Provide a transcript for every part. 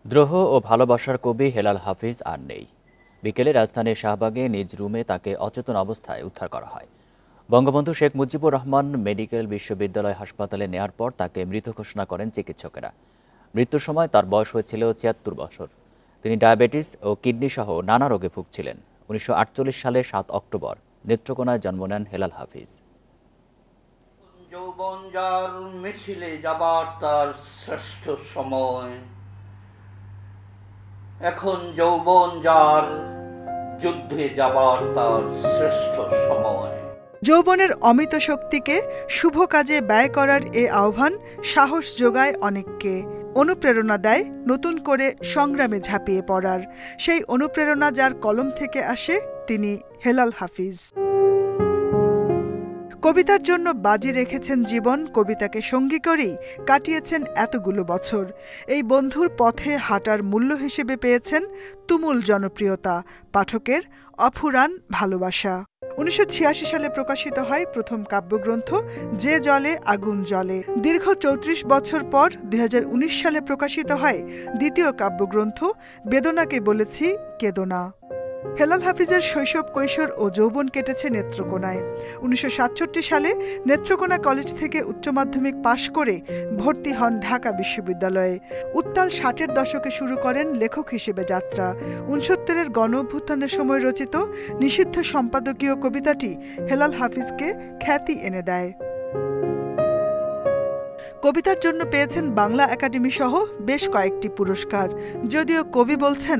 দ্রোহ ও ভালোবাসার কবি হেলাল হাফিজ আর নেই। বিকেলে রাজধানীর শাহবাগে নিজ রুমে তাকে অচেতন অবস্থায় উদ্ধার করা হয়। বঙ্গবন্ধু শেখ মুজিবুর রহমান মেডিকেল বিশ্ববিদ্যালয় হাসপাতালে নেয়ার পর তাকে মৃত ঘোষণা করেন চিকিৎসকেরা। মৃত্যুর সময় তার বয়স হয়েছিল ৭৬ বছর। তিনি ডায়াবেটিস ও কিডনি সহ নানা রোগে ভুগছিলেন। ১৯৪৮ সালের ৭ অক্টোবর নেত্রকোনায় জন্ম নেন হেলাল হাফিজ। যৌবন যার মিছিলে যাবার তার শ্রেষ্ঠ সময়, এখন যৌবন যার যুদ্ধে যাবার তার শ্রেষ্ঠ সময়। যৌবনের অমিত শক্তিকে শুভ কাজে ব্যয় করার এ আহ্বান সাহস যোগায় অনেককে, অনুপ্রেরণা দেয় নতুন করে সংগ্রামে ঝাঁপিয়ে পড়ার। সেই অনুপ্রেরণা যার কলম থেকে আসে, তিনি হেলাল হাফিজ। কবিতার জন্য বাজি রেখেছেন জীবন, কবিতাকে সঙ্গী করেই কাটিয়েছেন এতগুলো বছর। এই বন্ধুর পথে হাঁটার মূল্য হিসেবে পেয়েছেন তুমুল জনপ্রিয়তা, পাঠকের অফুরান ভালোবাসা। ১৯৮৬ সালে প্রকাশিত হয় প্রথম কাব্যগ্রন্থ যে জলে আগুন জ্বলে। দীর্ঘ ৩৪ বছর পর ২০১৯ সালে প্রকাশিত হয় দ্বিতীয় কাব্যগ্রন্থ বেদনাকে বলেছি কেদোনা। হেলাল হাফিজের শৈশব, কৈশোর ও যৌবন কেটেছে নেত্রকোনায়। ১৯৬৭ সালে নেত্রকোনা কলেজ থেকে উচ্চ মাধ্যমিক পাশ করে ভর্তি হন ঢাকা বিশ্ববিদ্যালয়ে। উত্তাল ৬০-এর দশকে শুরু করেন লেখক হিসেবে যাত্রা। ৬৯-এর গণ অভ্যুত্থানের সময় রচিত নিষিদ্ধ সম্পাদকীয় কবিতাটি হেলাল হাফিজকে খ্যাতি এনে দেয়। কবিতার জন্য পেয়েছেন বাংলা একাডেমি সহ বেশ কয়েকটি পুরস্কার। যদিও কবি বলছেন,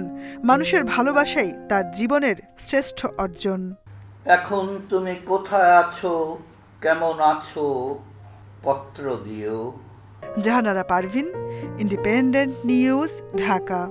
মানুষের ভালোবাসাই তার জীবনের শ্রেষ্ঠ অর্জন। এখন তুমি কোথায় আছো, কেমন আছো, পত্র দিও। Jahanara Parvin, independent news, Dhaka.